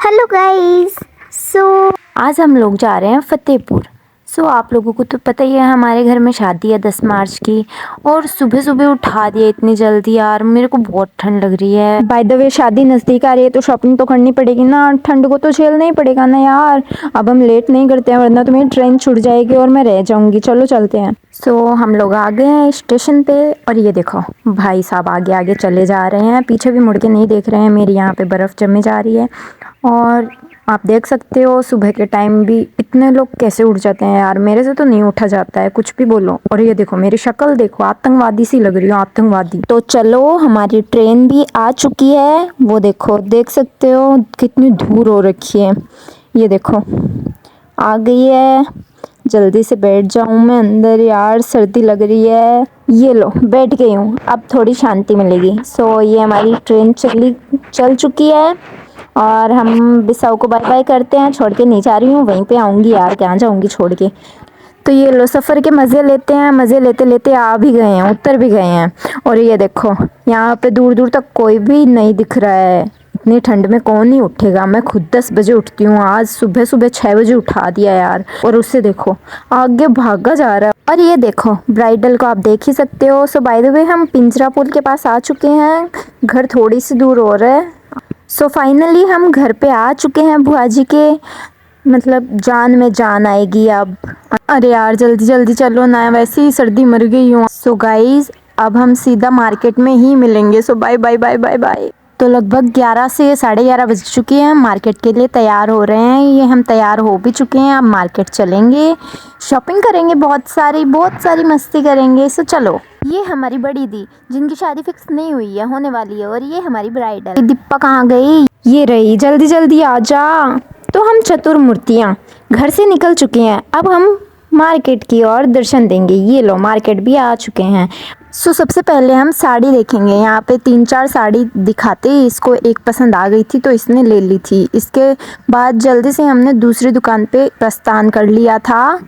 Hello guys. सो आज हम लोग जा रहे हैं फतेहपुर। आप लोगों को तो पता ही है हमारे घर में शादी है 10 मार्च की। और सुबह सुबह उठा दिया इतनी जल्दी यार, मेरे को बहुत ठंड लग रही है। बाय द वे शादी नज़दीक आ रही है तो शॉपिंग तो करनी पड़ेगी ना, ठंड को तो झेलना ही पड़ेगा ना यार। अब हम लेट नहीं करते हैं वरना तो मेरी ट्रेन छूट जाएगी और मैं रह जाऊंगी। चलो चलते हैं। हम लोग आ गए हैं स्टेशन पे और ये देखो भाई साहब आगे आगे चले जा रहे हैं, पीछे भी मुड़ के नहीं देख रहे हैं। मेरी यहाँ पे बर्फ़ जमी जा रही है और आप देख सकते हो सुबह के टाइम भी इतने लोग कैसे उठ जाते हैं यार, मेरे से तो नहीं उठा जाता है कुछ भी बोलो। और ये देखो मेरी शक्ल देखो, आतंकवादी सी लग रही हूँ, आतंकवादी। तो चलो हमारी ट्रेन भी आ चुकी है, वो देखो देख सकते हो कितनी धूल हो रखी है। ये देखो आ गई है, जल्दी से बैठ जाऊं मैं अंदर यार, सर्दी लग रही है। ये लो बैठ गई हूँ, अब थोड़ी शांति मिलेगी। ये हमारी ट्रेन चल चुकी है और हम बिसाऊ को बाय बाय करते हैं। छोड़ के नहीं जा रही हूँ, वहीं पे आऊँगी यार, कहाँ जाऊँगी छोड़ के। तो ये लो सफ़र के मज़े लेते हैं, मज़े लेते लेते आ भी गए हैं, उतर भी गए हैं। और ये देखो यहाँ पे दूर दूर तक कोई भी नहीं दिख रहा है। इतनी ठंड में कौन नहीं उठेगा, मैं खुद 10 बजे उठती हूँ, आज सुबह सुबह 6 बजे उठा दिया यार। और उससे देखो आगे भागा जा रहा है। और ये देखो ब्राइडल को आप देख ही सकते हो। बाय द वे हम पिंजरा पुल के पास आ चुके हैं, घर थोड़ी सी दूर और है। फाइनली हम घर पे आ चुके हैं बुआ जी के, मतलब जान में जान आएगी अब। अरे यार जल्दी जल्दी चलो ना, वैसे ही सर्दी मर गई हूँ। गाइज अब हम सीधा मार्केट में ही मिलेंगे। Bye bye bye bye bye. तो लगभग 11 से 11:30 बज चुके हैं, मार्केट के लिए तैयार हो रहे हैं। ये हम तैयार हो भी चुके हैं, अब मार्केट चलेंगे, शॉपिंग करेंगे, बहुत सारी मस्ती करेंगे। चलो ये हमारी बड़ी दी जिनकी शादी फिक्स नहीं हुई है, होने वाली है। और ये हमारी ब्राइडल दीपा कहाँ गई, ये रही, जल्दी जल्दी आ जा। तो हम चतुर्मूर्तियाँ घर से निकल चुके हैं, अब हम मार्केट की ओर दर्शन देंगे। ये लो मार्केट भी आ चुके हैं। सबसे पहले हम साड़ी देखेंगे। यहाँ पे 3-4 साड़ी दिखाते ही इसको एक पसंद आ गई थी तो इसने ले ली थी। इसके बाद जल्दी से हमने दूसरी दुकान पे प्रस्थान कर लिया था,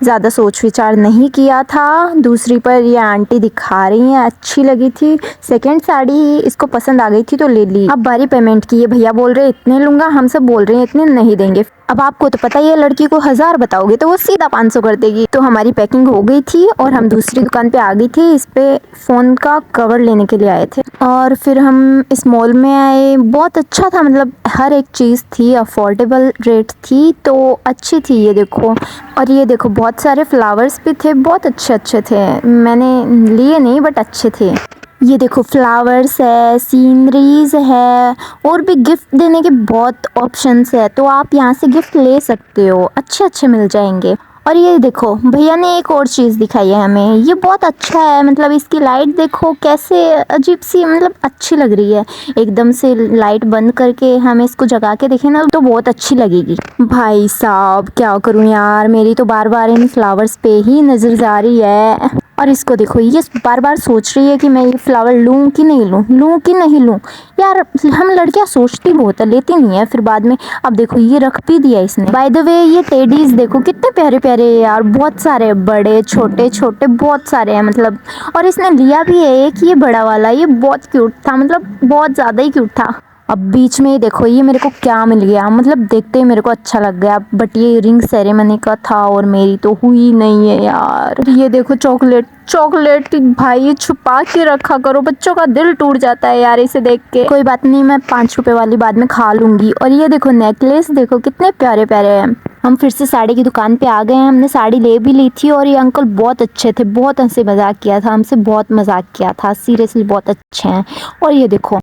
ज़्यादा सोच विचार नहीं किया था। दूसरी पर ये आंटी दिखा रही हैं, अच्छी लगी थी। सेकंड साड़ी ही इसको पसंद आ गई थी तो ले ली। अब बारी पेमेंट की, ये भैया बोल रहे इतने लूँगा, हम सब बोल रहे हैं इतने नहीं देंगे। अब आपको तो पता ही है लड़की को 1000 बताओगे तो वो सीधा 500 कर देगी। तो हमारी पैकिंग हो गई थी और हम दूसरी दुकान पे आ गई थी, इस पे फ़ोन का कवर लेने के लिए आए थे। और फिर हम इस मॉल में आए, बहुत अच्छा था, मतलब हर एक चीज़ थी, अफोर्डेबल रेट थी तो अच्छी थी। ये देखो, और ये देखो बहुत सारे फ्लावर्स भी थे, बहुत अच्छे अच्छे थे। मैंने लिए नहीं बट अच्छे थे। ये देखो फ्लावर्स है, सीनरीज है और भी गिफ्ट देने के बहुत ऑप्शंस है, तो आप यहाँ से गिफ्ट ले सकते हो, अच्छे अच्छे मिल जाएंगे। और ये देखो भैया ने एक और चीज़ दिखाई है हमें, ये बहुत अच्छा है, मतलब इसकी लाइट देखो कैसे अजीब सी, मतलब अच्छी लग रही है। एकदम से लाइट बंद करके हम इसको जगा के देखें ना तो बहुत अच्छी लगेगी। भाई साहब क्या करूँ यार, मेरी तो बार बार इन फ्लावर्स पे ही नज़र जा रही है। और इसको देखो, ये बार बार सोच रही है कि मैं ये फ्लावर लूँ कि नहीं लूँ, लूँ कि नहीं लूँ। यार हम लड़कियाँ सोचती बहुत है, लेती नहीं है फिर बाद में। अब देखो ये रख भी दिया इसने। बाय द वे ये टेडीज देखो कितने प्यारे प्यारे यार, बहुत सारे बड़े छोटे छोटे बहुत सारे हैं मतलब। और इसने लिया भी है एक, ये बड़ा वाला, ये बहुत क्यूट था, मतलब बहुत ज़्यादा ही क्यूट था। अब बीच में ही देखो ये मेरे को क्या मिल गया, मतलब देखते ही मेरे को अच्छा लग गया। बट ये रिंग सेरेमनी का था और मेरी तो हुई नहीं है यार। ये देखो चॉकलेट, चॉकलेट भाई छुपा के रखा करो, बच्चों का दिल टूट जाता है यार इसे देख के। कोई बात नहीं, मैं 5 रुपए वाली बाद में खा लूंगी। और ये देखो नेकलेस देखो कितने प्यारे प्यारे हैं। हम फिर से साड़ी की दुकान पे आ गए हैं, हमने साड़ी ले भी ली थी और ये अंकल बहुत अच्छे थे, बहुत हंसी मजाक किया था हमसे, बहुत मजाक किया था, सीरियसली बहुत अच्छे हैं। और ये देखो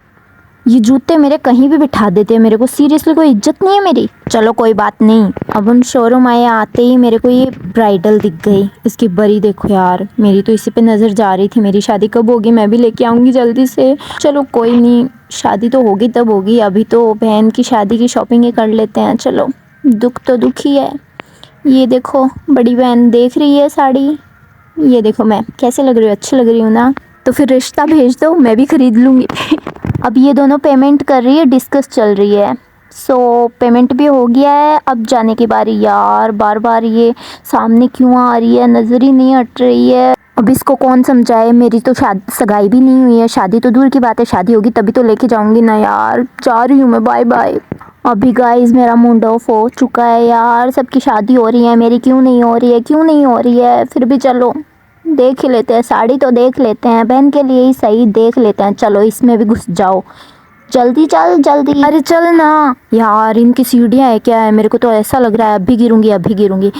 ये जूते मेरे कहीं भी बिठा देते हैं, मेरे को सीरियसली कोई इज्जत नहीं है मेरी। चलो कोई बात नहीं। अब हम शोरूम आए, आते ही मेरे को ये ब्राइडल दिख गई, इसकी बरी देखो यार, मेरी तो इसी पे नज़र जा रही थी। मेरी शादी कब होगी, मैं भी लेके आऊँगी जल्दी से। चलो कोई नहीं, शादी तो होगी तब होगी, अभी तो बहन की शादी की शॉपिंग ही कर लेते हैं। चलो दुख तो दुख ही है। ये देखो बड़ी बहन देख रही है साड़ी, ये देखो मैं कैसे लग रही हूँ, अच्छी लग रही हूँ ना। तो फिर रिश्ता भेज दो, मैं भी खरीद लूँगी। अब ये दोनों पेमेंट कर रही है, डिस्कस चल रही है। पेमेंट भी हो गया है, अब जाने की बारी। यार बार बार ये सामने क्यों आ रही है, नज़र ही नहीं हट रही है। अब इसको कौन समझाए, मेरी तो सगाई भी नहीं हुई है, शादी तो दूर की बात है, शादी होगी तभी तो लेके जाऊंगी ना यार। जा रही हूँ मैं, बाय बाय। अभी गाइस मेरा मूड ऑफ हो चुका है यार, सबकी शादी हो रही है, मेरी क्यों नहीं हो रही है, क्यों नहीं हो रही है। फिर भी चलो देख ही लेते हैं, साड़ी तो देख लेते हैं, बहन के लिए ही सही देख लेते हैं। चलो इसमें भी घुस जाओ, जल्दी चल जल्दी, अरे चल ना यार। इनकी सीढ़ियाँ है क्या है, मेरे को तो ऐसा लग रहा है अभी गिरूंगी अभी गिरूंगी।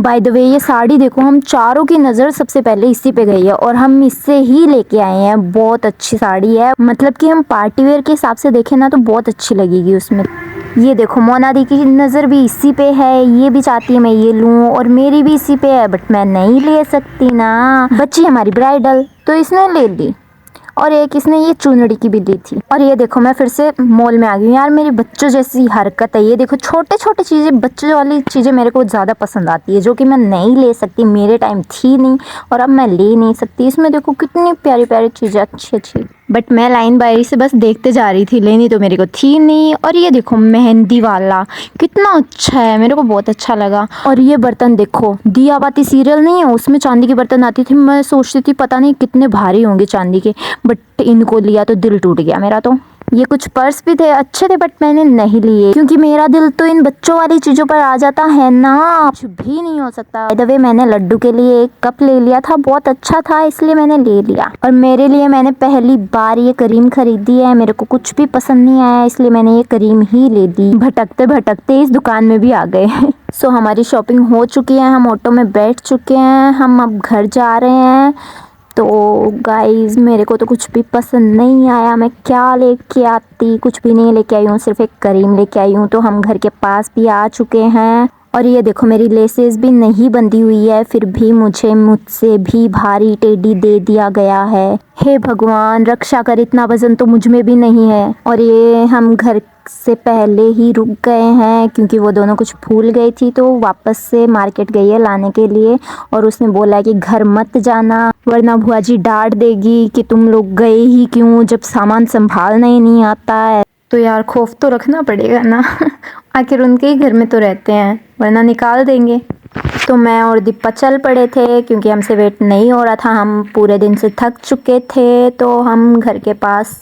बाय द वे ये साड़ी देखो, हम चारों की नज़र सबसे पहले इसी पे गई है और हम इससे ही लेके आए हैं। बहुत अच्छी साड़ी है, मतलब कि हम पार्टी वेयर के हिसाब से देखें ना तो बहुत अच्छी लगेगी उसमें। ये देखो मोना दी की नज़र भी इसी पे है, ये भी चाहती है मैं ये लूँ और मेरी भी इसी पे है, बट मैं नहीं ले सकती ना, बच्ची हमारी ब्राइडल तो इसने ले ली। और एक इसने ये चुनरी की भी ली थी। और ये देखो मैं फिर से मॉल में आ गई यार, मेरी बच्चों जैसी हरकत है। ये देखो छोटे छोटे चीज़ें, बच्चों वाली चीज़ें मेरे को ज़्यादा पसंद आती है, जो कि मैं नहीं ले सकती, मेरे टाइम थी नहीं और अब मैं ले नहीं सकती। इसमें देखो कितनी प्यारी प्यारी चीज़ें अच्छी अच्छी, बट मैं लाइन बारी से बस देखते जा रही थी, लेनी तो मेरे को थी नहीं। और ये देखो मेहंदी वाला कितना अच्छा है, मेरे को बहुत अच्छा लगा। और ये बर्तन देखो, दिया बाती सीरियल नहीं है उसमें चांदी के बर्तन आती थी, मैं सोचती थी पता नहीं कितने भारी होंगे चांदी के, बट इनको लिया तो दिल टूट गया मेरा तो। ये कुछ पर्स भी थे, अच्छे थे, बट मैंने नहीं लिए क्योंकि मेरा दिल तो इन बच्चों वाली चीज़ों पर आ जाता है ना, कुछ भी नहीं हो सकता। बाय द वे मैंने लड्डू के लिए एक कप ले लिया था, बहुत अच्छा था इसलिए मैंने ले लिया। और मेरे लिए मैंने पहली बार ये क्रीम खरीदी है, मेरे को कुछ भी पसंद नहीं आया इसलिए मैंने ये क्रीम ही ले ली। भटकते भटकते इस दुकान में भी आ गए। सो हमारी शॉपिंग हो चुकी है, हम ऑटो में बैठ चुके हैं, हम अब घर जा रहे हैं। तो गाइस मेरे को तो कुछ भी पसंद नहीं आया, मैं क्या लेके आती, कुछ भी नहीं लेके आई हूँ, सिर्फ एक क्रीम लेके आई हूँ। तो हम घर के पास भी आ चुके हैं और ये देखो मेरी लेसेस भी नहीं बंधी हुई है, फिर भी मुझसे भी भारी टेडी दे दिया गया है। हे भगवान रक्षा कर, इतना वजन तो मुझ में भी नहीं है। और ये हम घर से पहले ही रुक गए हैं क्योंकि वो दोनों कुछ भूल गई थी, तो वापस से मार्केट गई है लाने के लिए। और उसने बोला है कि घर मत जाना वरना बुआ जी डांट देगी कि तुम लोग गए ही क्यों जब सामान संभालना ही नहीं आता है। तो यार खौफ तो रखना पड़ेगा ना। आखिर उनके ही घर में तो रहते हैं, वरना निकाल देंगे। तो मैं और दीपा चल पड़े थे क्योंकि हमसे वेट नहीं हो रहा था, हम पूरे दिन से थक चुके थे। तो हम घर के पास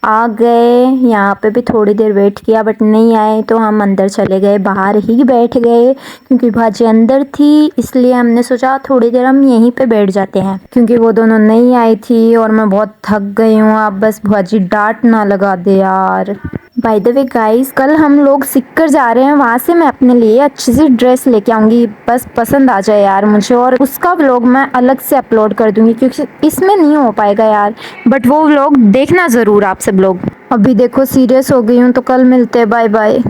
आ गए, यहाँ पे भी थोड़ी देर वेट किया बट नहीं आए, तो हम अंदर चले गए, बाहर ही बैठ गए क्योंकि भाजी अंदर थी, इसलिए हमने सोचा थोड़ी देर हम यहीं पे बैठ जाते हैं क्योंकि वो दोनों नहीं आई थी और मैं बहुत थक गई हूँ। अब बस भाजी डांट ना लगा दे यार। बाय द वे गाइस कल हम लोग सिक्कर जा रहे हैं, वहाँ से मैं अपने लिए अच्छी सी ड्रेस लेके आऊँगी, बस पसंद आ जाए यार मुझे, और उसका व्लॉग मैं अलग से अपलोड कर दूँगी क्योंकि इसमें नहीं हो पाएगा यार, बट वो व्लॉग देखना ज़रूर आप सब लोग। अभी देखो सीरियस हो गई हूँ, तो कल मिलते हैं, बाय बाय।